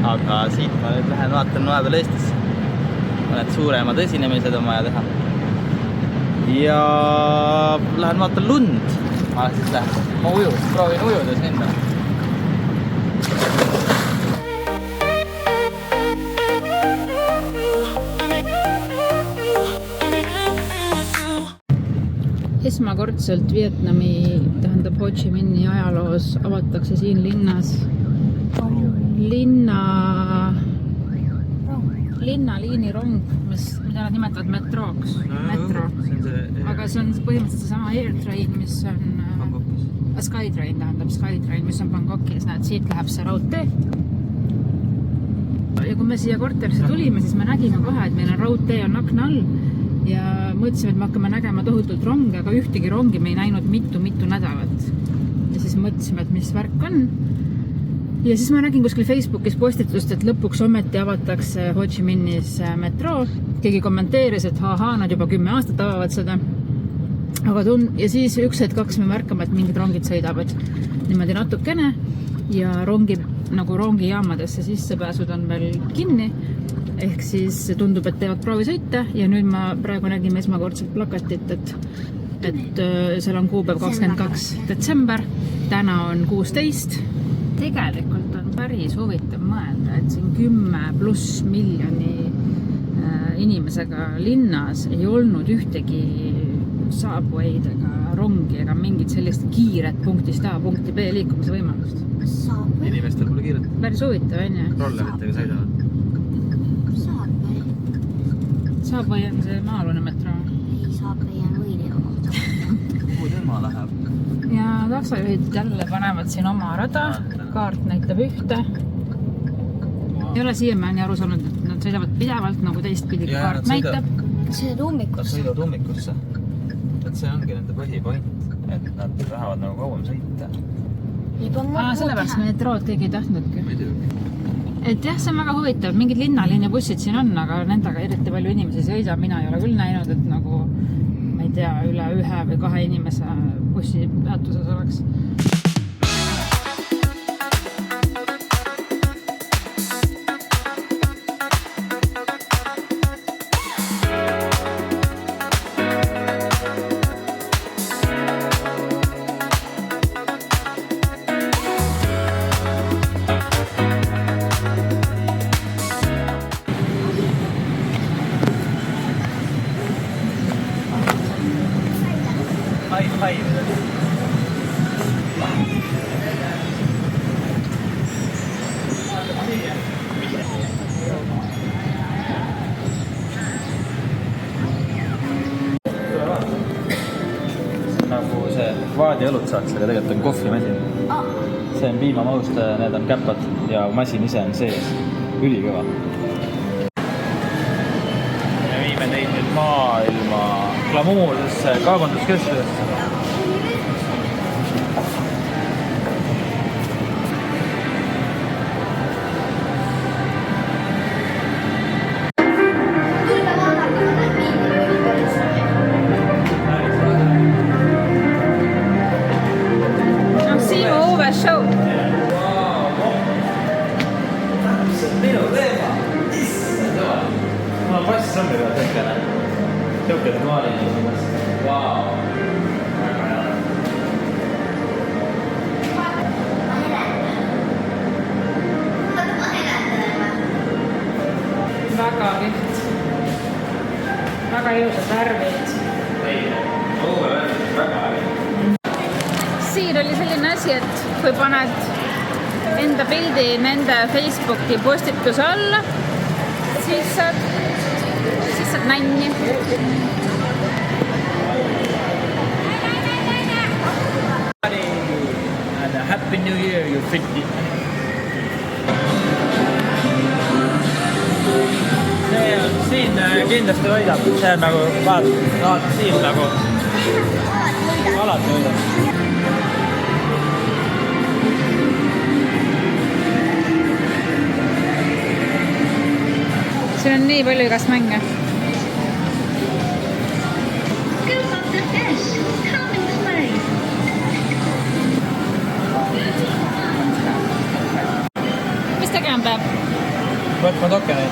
aga siit ma nüüd lähen vaatan vahepeal Eestisse. Mõned suuremad esinemised on vaja teha. Ja lähen vaatan lund. Ma siis lähen, proovin ujudes minna. Esmakordselt Vietnami, tähendab Ho Chi Minhi ajaloos avatakse siin linnas linnaliinirong, mida nad nimetavad metrooks. Metro. Aga see on põhimõtteliselt seesama Airtrain, mis on Skytrain, tähendab Skytrain, mis on Bangkokis. Näed, siit läheb see raudtee. Ja kui me siia korterisse tulime, siis me nägime kohe, et meil on raudtee on akna all. Ja mõtlesime, et me hakkame nägema tohutult rongi, aga ühtegi rongi me ei näinud mitu nädalat. Ja siis mõtlesime, et mis värk on. Ja siis ma nägin kuskil Facebookis postitust, et lõpuks ometi avatakse Ho Chi Minhis metro. Keegi kommenteeris, et nad juba 10 aastat avavad seda. Ja siis üks hetk hakkasime märkama, et mingid rongid sõidavad niimoodi natukene ja rongijaamadesse sissepääsud on veel kinni. Ehk siis tundub, et teevad proovisõite ja nüüd ma praegu nägime esmakordselt plakatit, et seal on kuupäev 22. detsember, täna on 16. Tegelikult on päris huvitav mõelda, et siin 10+ miljoni inimesega linnas ei olnud ühtegi Subway'd ega rongi ega mingit sellist kiiret punktist A punkti B liikumise võimalust. Inimestel pole kiiret. Päris huvitav, on ju? Rolleritega sõidavad. Subway on see maalune metro. Ei, Subway on võilekoht. Kuhu tema läheb? Ja taksojuhid jälle panevad siin oma rada. Kaart näitab ühte. Ei ole siiamaani aru saanud, et nad sõidavad pidevalt, nagu teistpidi kaart näitab. See tummikusse. Nad sõidavad tummikusse. Et see ongi nende põhipoint, et nad tahavad nagu kauem sõita. Sellepärast metrood keegi ei tahtnudki. Et jah, see on väga huvitav. Mingid linnaliini bussid siin on, aga nendega eriti palju inimesi sõida. Mina ei ole küll näinud, et nagu, ma ei tea, üle 1 või 2 inimese bussi peatuses oleks. Nagu see vaadiõlut saaks, aga tegelikult on kohvimasin. See on piimamaust, need on käpad ja masin ise on sees. Ülikõva. Me viime teid nüüd maailma glamuursesse kaubanduskeskusesse. Väga kihvt. Väga ilusad värvid. Siin oli selline asi, et kui paned enda pildi nende Facebooki postituse alla, siis saad nänni. And a happy new year, you 50. See on siin kindlasti võidab. See on nagu, vaata siin nagu alati võidab. Siin on nii palju igast mänge. Mis tegema peab? võtma tokeneid.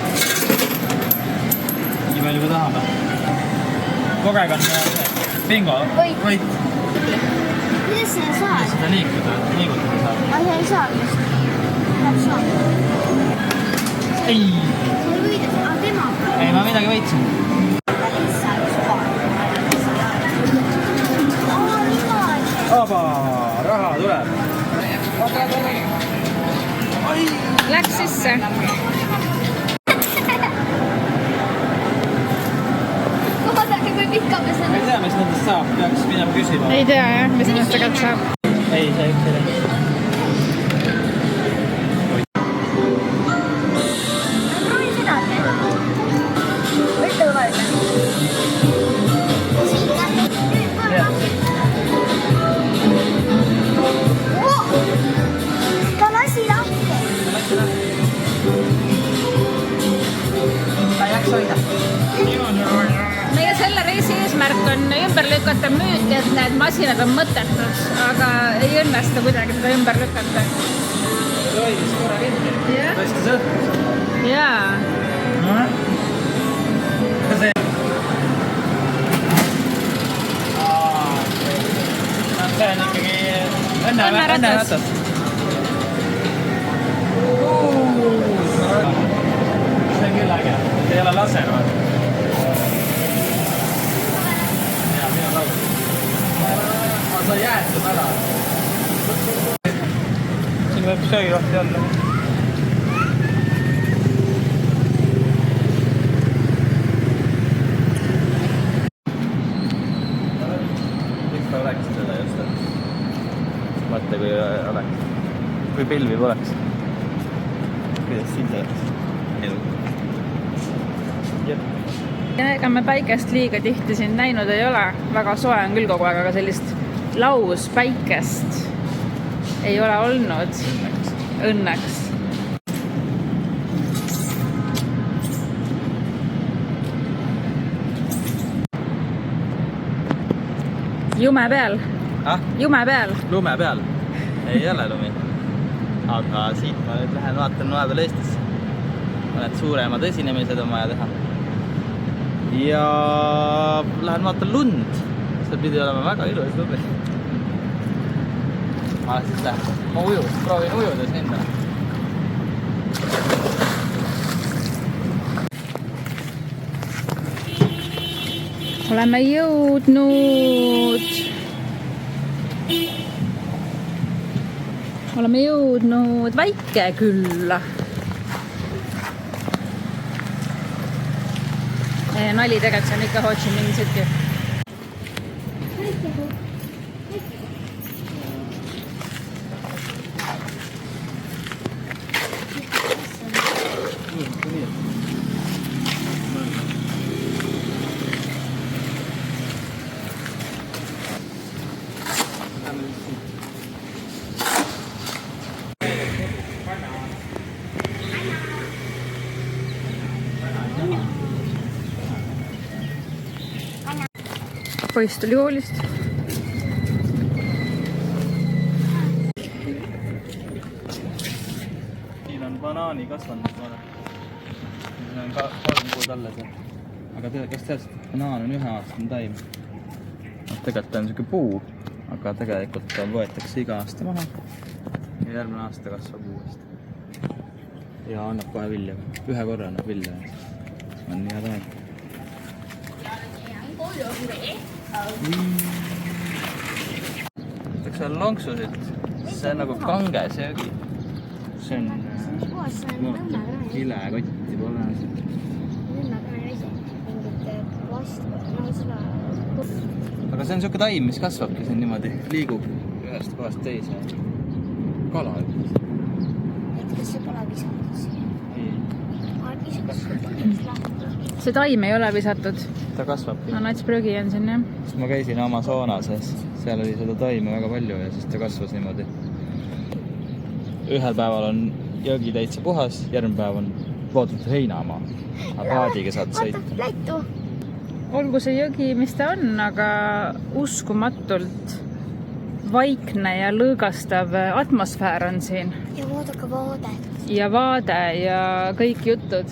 nii palju kui tahame. kogu aeg on bingo, võit. Kuidas seda saad? Seda liigutada saab. Aga ei saa just. Läheb saab. Ei! Sa ei võidad, aga tema. Ei, ma midagi võitsin. Aba, raha tuleb. Läks sisse. Vaadake, kui pikka me Ma seda. ei tea, mis nendest saab. Peaks minema küsima. Ei tea jah, mis ennast tegelikult saab. Ei, see üks ei lähe. Proovi seda teha. Võtta vaadata. Siit lähe. Nüüd korra. Ta lasi lahti. Ta ei jaksa hoida. meie selle reisi eesmärk on ümber lükata müüti, et need masinad on mõttetud, aga ei õnnestu kuidagi seda ümber lükata. Ta hoidis korra kinni. Jah. Tõstis õhku. Jaa. See on ikkagi Õnneratas. õnneratas. See on küll äge. See ei ole laser, vaata. Hea, minu laud. Sa jäätud ära. Siin võib söögilahti olla. Miks ta oleks seda just? Mõtle, kui oleks. Kui pilvi poleks. Kuidas siin see oleks? Ega me päikest liiga tihti siin näinud ei ole. Väga soe on küll kogu aeg, aga sellist lauspäikest ei ole olnud. Õnneks. Jume peal. Ah? Jume peal. Lume peal. Ei ole lumi. Aga siit ma nüüd lähen vaatan vahepeal Eestisse. Mõned suuremad esinemised on vaja teha. Ja lähen vaatan lund. See pidi olema väga ilus lumi. Ma siis lähen. Ma proovin ujudes minna. Oleme jõudnud. Oleme jõudnud Väike-Külla. Nali tegelikult see on ikka Ho Chi Minh City. Poiss tuli koolist. Siin on banaani kasvanud. Siin on 3 kuud alles. Aga kas tead, et banaan on 1-aastane taim? Tegelikult on niisugune puu, aga tegelikult võetakse iga aasta maha. Ja järgmine aasta kasvab uuesti. Ja annab kohe vilja. Ühe korra annab vilja. On hea taim. Võtaks seal lonksusid. See on nagu kange söögi. See on kilekotti pole. Aga see on niisugune taim, mis kasvabki siin niimoodi. Liigub ühest kohast teise. Kala ütles. Kas see pole visatud siia? See taim ei ole visatud. Ta kasvabki. No nats prügi on siin jah. Sest ma käisin Amazonas, seal oli seda taime väga palju ja siis ta kasvas niimoodi. Ühel päeval on jõgi täitsa puhas, järgmine päev on loodud heinamaa. Aga paadiga saad sõita. Lätu. Olgu see jõgi, mis ta on, aga uskumatult vaikne ja lõõgastav atmosfäär on siin ja vaadake vaadet. ja vaade ja kõik jutud.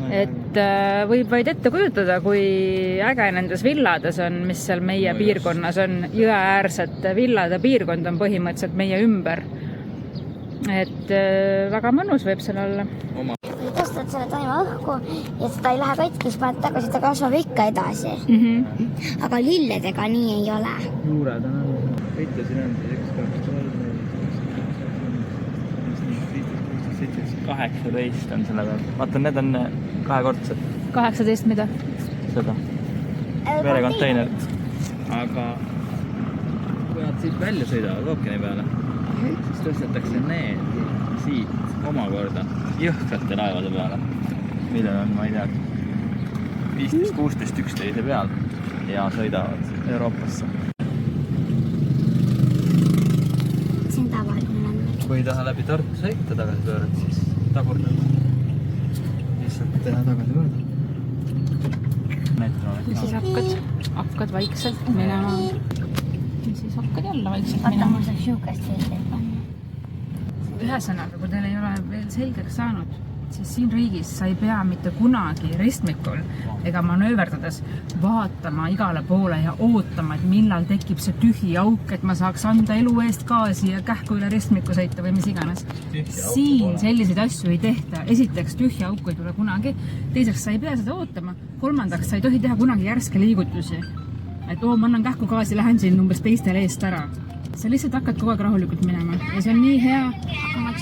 Et võib vaid ette kujutada, kui äge nendes villades on, mis seal meie piirkonnas on. Jõeäärsete villade piirkond on põhimõtteliselt meie ümber. Et väga mõnus võib seal olla. Tõstad selle taima õhku ja seda ei lähe katki, siis paned tagasi, ta kasvab ikka edasi. Aga lilledega nii ei ole. Juured on all. Võitlasin on 18 on selle peal. Vaata, need on kahekordsed. 18 mida? Seda. Verekonteinerit. Aga kui nad siit välja sõidavad ookeani peale, siis tõstetakse need siit omakorda jõhkrate laevade peale, millel on, ma ei tea, 15, 16 üksteise peal ja sõidavad Euroopasse. See on tavaline lämmer. Kui ei taha läbi Tartu sõita tagasi pöörata, siis tagurdada. Lihtsalt teha tagasi pöörda. Ja siis hakkad vaikselt minema. Ja siis hakkad jälle vaikselt Vaata, minema. mul saab siukest filtrit panna. Ühesõnaga, kui teil ei ole veel selgeks saanud, siis siin riigis sa ei pea mitte kunagi ristmikul ega manööverdades vaatama igale poole ja ootama, et millal tekib see tühi auk, et ma saaks anda elu eest gaasi ja kähku üle ristmiku sõita või mis iganes. Siin selliseid asju ei tehta. Esiteks, tühja auku ei tule kunagi. Teiseks, sa ei pea seda ootama. Kolmandaks, sa ei tohi teha kunagi järske liigutusi. Et ma annan kähku gaasi, lähen siin umbes teistel eest ära. Sa lihtsalt hakkad kogu aeg rahulikult minema ja see on nii hea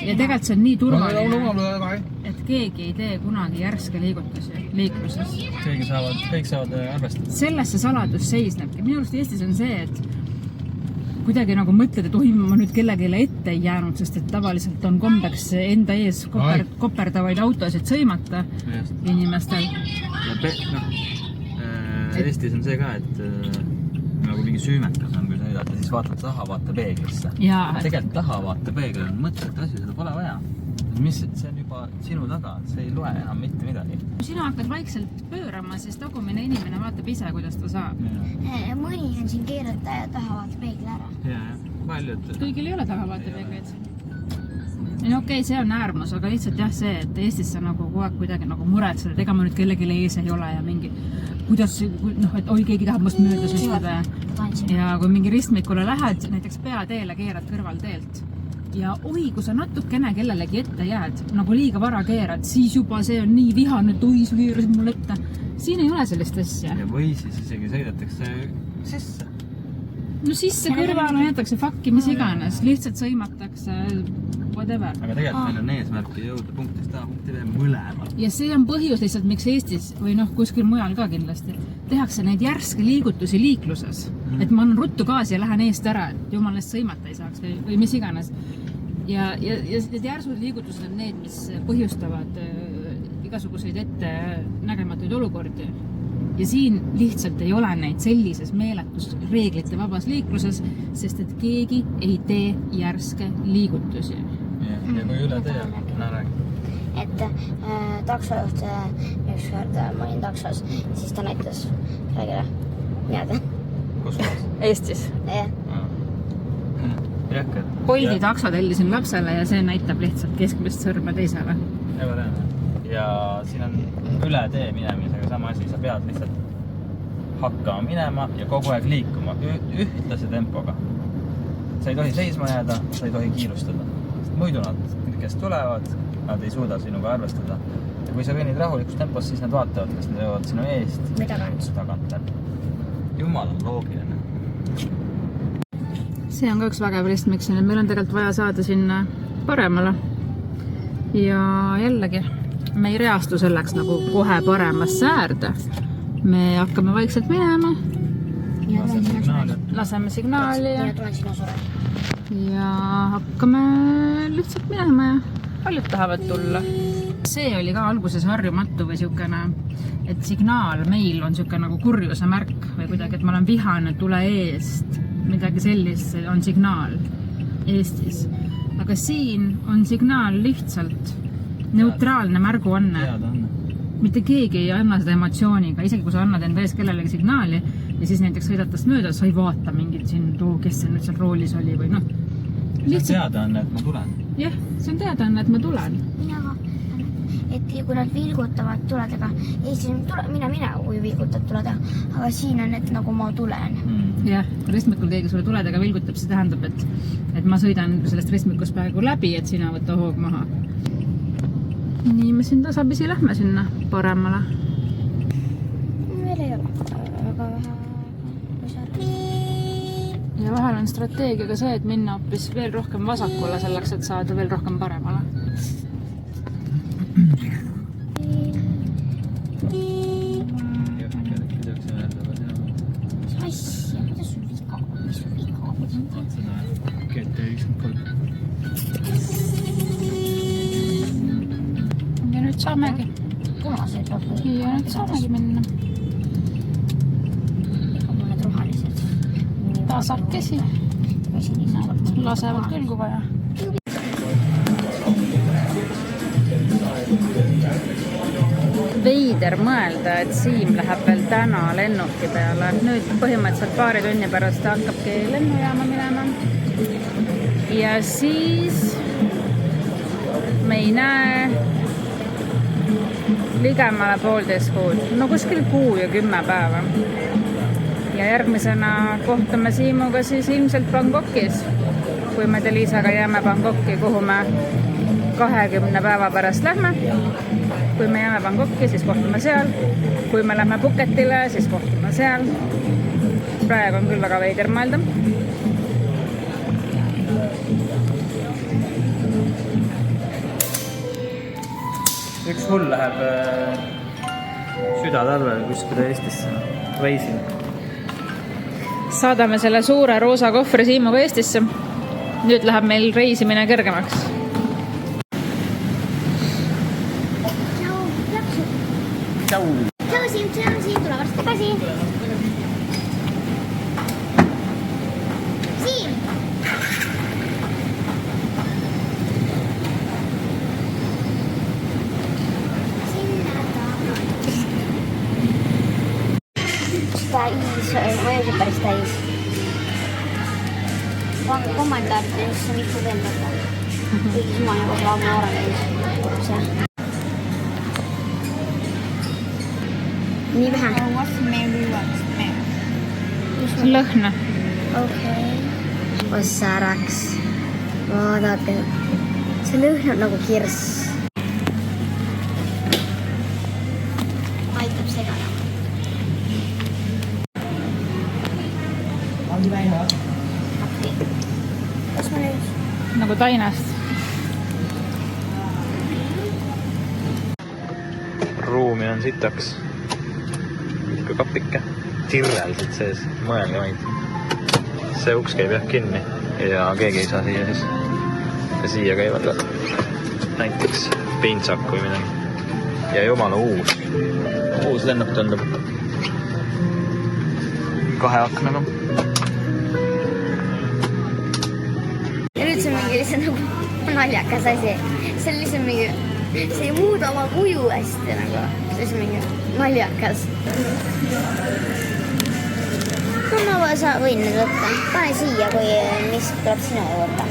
ja tegelikult see on nii turvaline, et keegi ei tee kunagi järske liigutusi liikluses. Kõik saavad arvestada. Selles see saladus seisnebki. Minu arust Eestis on see, et kuidagi nagu mõtled, et ma nüüd kellegile ette ei jäänud, sest et tavaliselt on kombeks enda ees koperdavaid autosid sõimata inimestel. Eestis on see ka, et nagu mingi süümekas on, kui sa sõidad ja siis vaatad taha, vaata peeglisse. Tegelikult taha vaata peegel on mõttetu asi, seda pole vaja. See on juba sinu taga, see ei loe enam mitte midagi. Kui sina hakkad vaikselt pöörama, siis tagumine inimene vaatab ise, kuidas ta saab. Mõni on siin keerata ja taha vaata peegli ära. Paljud. Kõigil ei ole taha vaata peegleid. No okei, see on äärmus, aga lihtsalt jah see, et Eestis sa nagu kogu aeg kuidagi nagu muretsed, et ega ma nüüd kellelegi ees ei ole ja mingi kuidas, et oi, keegi tahab must mööda süstada. Ja kui mingi ristmikule lähed, näiteks peateele keerad kõrvalteelt ja oi, kui sa natukene kellelegi ette jääd, nagu liiga vara keerad, siis juba see on nii vihane, et oi, sa keerasid mulle ette. Siin ei ole sellist asja. Ja või siis isegi sõidetakse sisse. No sisse kõrvale jätakse fakki, mis iganes, lihtsalt sõimatakse whatever. Aga tegelikult meil on eesmärki jõuda punktist A punkti B mõlemad. Ja see on põhjus lihtsalt, miks Eestis või kuskil mujal ka kindlasti tehakse neid järske liigutusi liikluses. Et ma annan ruttu gaasi ja lähen eest ära, et jumal eest sõimata ei saaks või mis iganes. Ja need järsud liigutused on need, mis põhjustavad igasuguseid ette nägematuid olukordi. Ja siin lihtsalt ei ole neid sellises meeletus reeglite vabas liikluses, sest et keegi ei tee järske liigutusi. Ja kui üle tee on räägi. Et taksojuht, ükskord ma olin taksos, siis ta näitas räägile. Niimoodi. Kus kohas? Eestis. Bolti takso tellisin lapsele ja see näitab lihtsalt keskmist sõrme teisele. Ja siin on üle tee minemisega sama asi, sa pead lihtsalt hakkama minema ja kogu aeg liikuma ühtlase tempoga. Sa ei tohi seisma jääda, sa ei tohi kiirustada. Muidu nad, kes tulevad, nad ei suuda sinuga arvestada. Ja kui sa kõnnid rahulikus tempos, siis nad vaatavad, kas nad jõuavad sinu eest või tagant. Jumal on loogiline. See on ka üks vägev ristmik siin, et meil on tegelikult vaja saada sinna paremale. Ja jällegi, me ei reastu selleks nagu kohe paremasse äärde. Me hakkame vaikselt minema. Laseme signaali ja hakkame lihtsalt minema ja paljud tahavad tulla. See oli ka alguses harjumatu või siukene, et signaal meil on siuke nagu kurjuse märk või kuidagi, et ma olen vihane, tule eest. Midagi sellist on signaal Eestis. Aga siin on signaal lihtsalt neutraalne märguanne. Mitte keegi ei anna seda emotsiooniga, isegi kui sa annad enda ees kellelegi signaali ja siis näiteks sõidad tast mööda, sa ei vaata mingit siin, kes see nüüd seal roolis oli või noh. lihtsalt teadaanne, et ma tulen. Jah, see on teadaanne, et ma tulen. mina vaatan, et kui nad vilgutavad tuledega, Eestis mina kui vilgutad tuledega, aga siin on, et nagu ma tulen. Jah, kui ristmikul keegi sulle tuledega vilgutab, see tähendab, et ma sõidan sellest ristmikust praegu läbi, et sina võta hoog maha. Nii me siin tasapisi lähme sinna paremale. Veel ei ole, aga vähe. Ja vahel on strateegiaga see, et minna hoopis veel rohkem vasakule selleks, et saada veel rohkem paremale. Asja, mida sul viga? Mis sul viga? Ja nüüd saamegi. Punased lõpud. Ja nüüd saamegi minna. Ega mul need rohelised. Tasakesi. Lasevad küll, kui vaja. Veider mõelda, et Siim läheb veel täna lennuki peale. Nüüd põhimõtteliselt paari tunni pärast hakkabki lennujaama minema. Ja siis me ei näe ligemale 1,5 kuud. No kuskil kuu ja 10 päeva. Ja järgmisena kohtume Siimuga siis ilmselt Bangkokis. Kui me Deliisaga jääme Bangkoki, kuhu me 20 päeva pärast lähme. Kui me jääme Bangkoki, siis kohtume seal. Kui me lähme Phuketile, siis kohtume seal. Praegu on küll väga veider mõelda. Üks mul läheb südatalvel kuskile Eestisse. Reisin. Saadame selle suure roosa kohvri Siimuga Eestisse. Nüüd läheb meil reisimine kõrgemaks. Tšau! Tšau Siim, tule varsti tagasi. Siim! Täis, ma ei ole päris täis. Kommentaarides on mitu veel võtta. Kõigis ma nagu klaavne aara käis. Nii vähe. Lõhna. Okei. Säraks. Vaadake. See lõhnab nagu kirss. Aitab segada. Kas ma nüüd? Nagu tainast. Ruumi on sitaks. Ikka kapike. Tirrelsid sees. Mõelge meid. See uks käib jah kinni. Ja keegi ei saa siia siis. Ja siia käivad veel. Näiteks pintsak või midagi. Ja jumala uus. Uus lennuk tundub. 2 aknaga. Ja nüüd see on mingi lihtsalt nagu naljakas asi. See on lihtsalt mingi, see ei muuda oma kuju hästi nagu. See on mingi naljakas. No ma võin nüüd võtta. Pane siia, kui mis tuleb sinu juurde.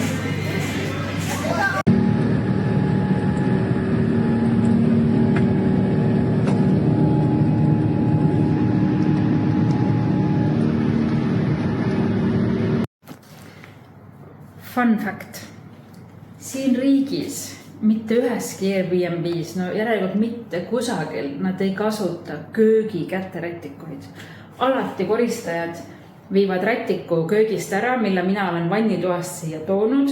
Fun fact. Siin riigis mitte üheski Airbnb's, no järelikult mitte kusagil, nad ei kasuta köögi käterätikuid. Alati koristajad viivad rätiku köögist ära, mille mina olen vannitoast siia toonud.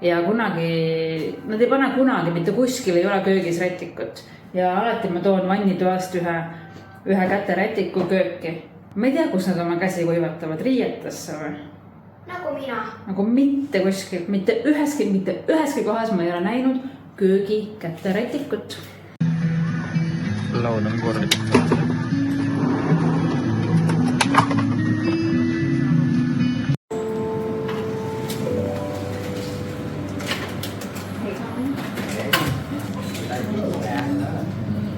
Ja kunagi, nad ei pane kunagi, mitte kuskil ei ole köögis rätikut. Ja alati ma toon vannitoast ühe käterätiku kööki. Ma ei tea, kus nad oma käsi kuivatavad, riietesse või? Nagu mina. Nagu mitte kuskil, mitte üheski kohas ma ei ole näinud köögi käterätikut. Laud on korralik.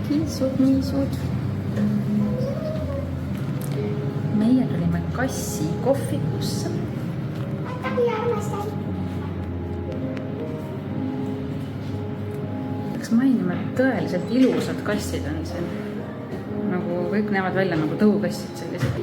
Kiisud, niisud. Meie kassi kohvikusse. Peaks mainima, et tõeliselt ilusad kassid on siin. Nagu kõik näevad välja nagu tõukassid sellised.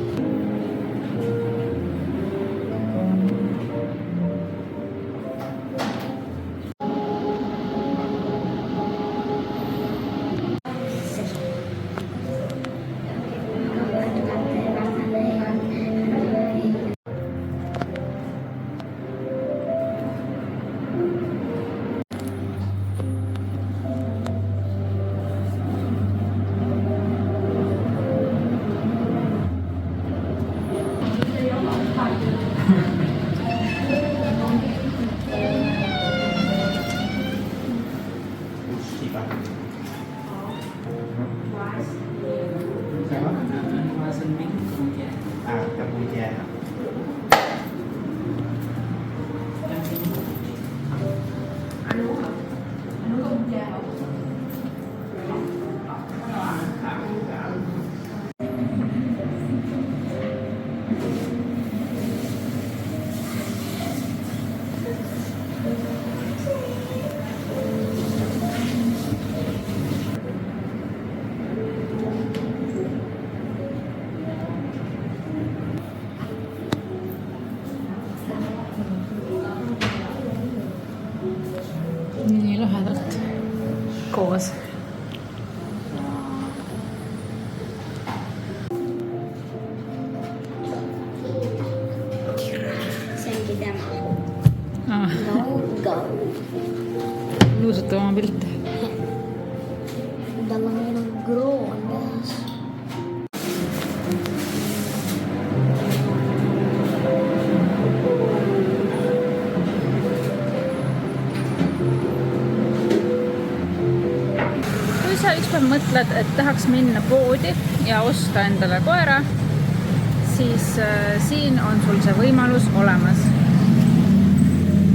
Nii lahedalt koos. See ongi tema. Go. Luusuta oma pilte. Tal on minu kroon peas. Kui sa ükspäev mõtled, et tahaks minna poodi ja osta endale koera, siis siin on sul see võimalus olemas.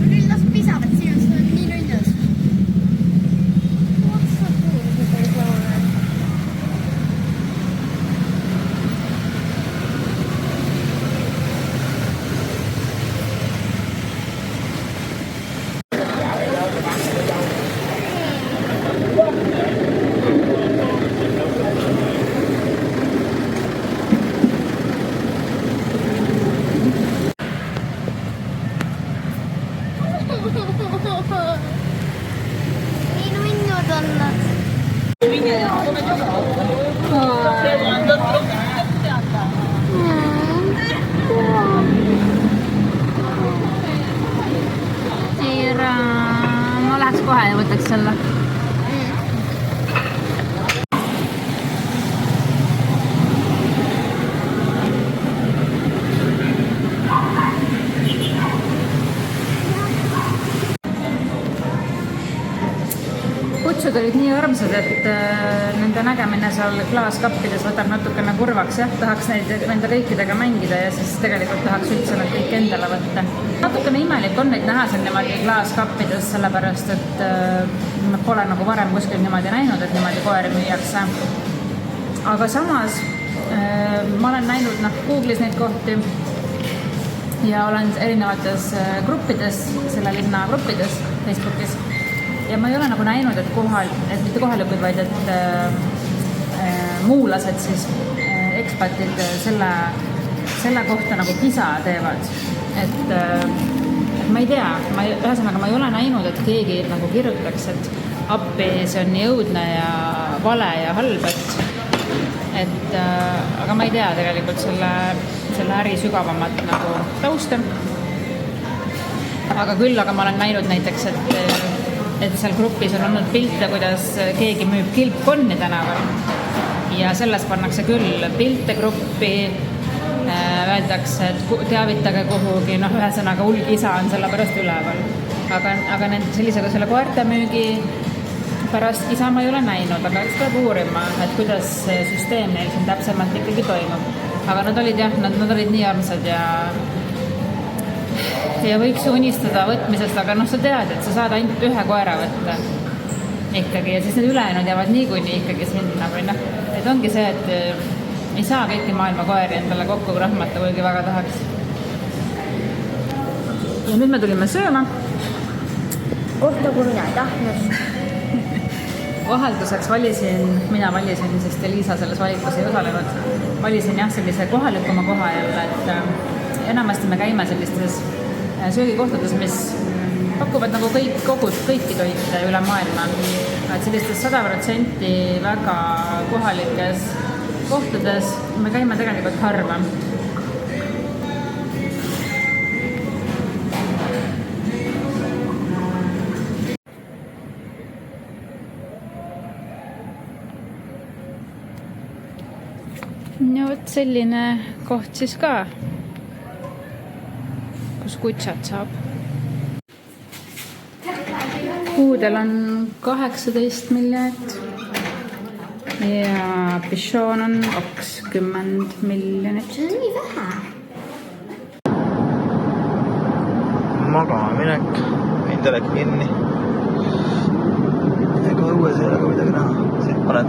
Küll las pisavad, siin on seda nii nunnas. Otsa puhul seda ei saa. Nii nunnud on nad. Ma läheks kohe ja võtaks selle. Kutsud olid nii armsad, et nende nägemine seal klaaskappides võtab natukene kurvaks. Jah, tahaks nende kõikidega mängida ja siis tegelikult tahaks üldse nad kõik endale võtta. Natukene imelik on neid näha seal niimoodi klaaskappides, sellepärast et nad pole nagu varem kuskil niimoodi näinud, et niimoodi koeri müüakse. Aga samas ma olen näinud Google'is neid kohti ja olen erinevates gruppides, selle linna gruppides Facebookis. Ja ma ei ole nagu näinud, et mitte kohalikud, vaid et muulased siis, ekspatid selle kohta nagu kisa teevad. Et ma ei tea, ühesõnaga ma ei ole näinud, et keegi nagu kirjutaks, et appi see on nii õudne ja vale ja halb, aga ma ei tea tegelikult selle äri sügavamat nagu tausta. Aga ma olen näinud näiteks, et seal grupis on olnud pilte, kuidas keegi müüb kilpkonni tänaval ja selles pannakse küll pilte gruppi, öeldakse, et teavitage kuhugi, ühesõnaga hulgisa on selle pärast üleval. Aga selle koerte müügi pärast kisa ma ei ole näinud, aga eks peab uurima, et kuidas see süsteem neil siin täpsemalt ikkagi toimub. Aga nad olid nii armsad ja võiks unistada võtmisest, aga sa tead, et sa saad ainult ühe koera võtta ikkagi ja siis need ülejäänud jäävad niikuinii ikkagi sinna või et ongi see, ei saa kõiki maailma koeri endale kokku krahmata, kuigi väga tahaks. Ja nüüd me tulime sööma. Kohta, kui mina ei tahtnud. Vahelduseks mina valisin, sest Liisa selles valikus ei osalenud. Valisin jah sellise kohalikuma koha jälle, et enamasti me käime sellistes söögikohtades, mis pakuvad nagu kõiki toite üle maailma. Et sellistes 100% väga kohalikes kohtades me käime tegelikult harva. Ja võt selline koht siis ka, kus kutsat saab. Puudel on 18 miljonit ja Bichon on 20 miljonit. See on nii vähe. Magama minek, võin teleka kinni. Ega õues ei ole ka midagi näha. Siit paned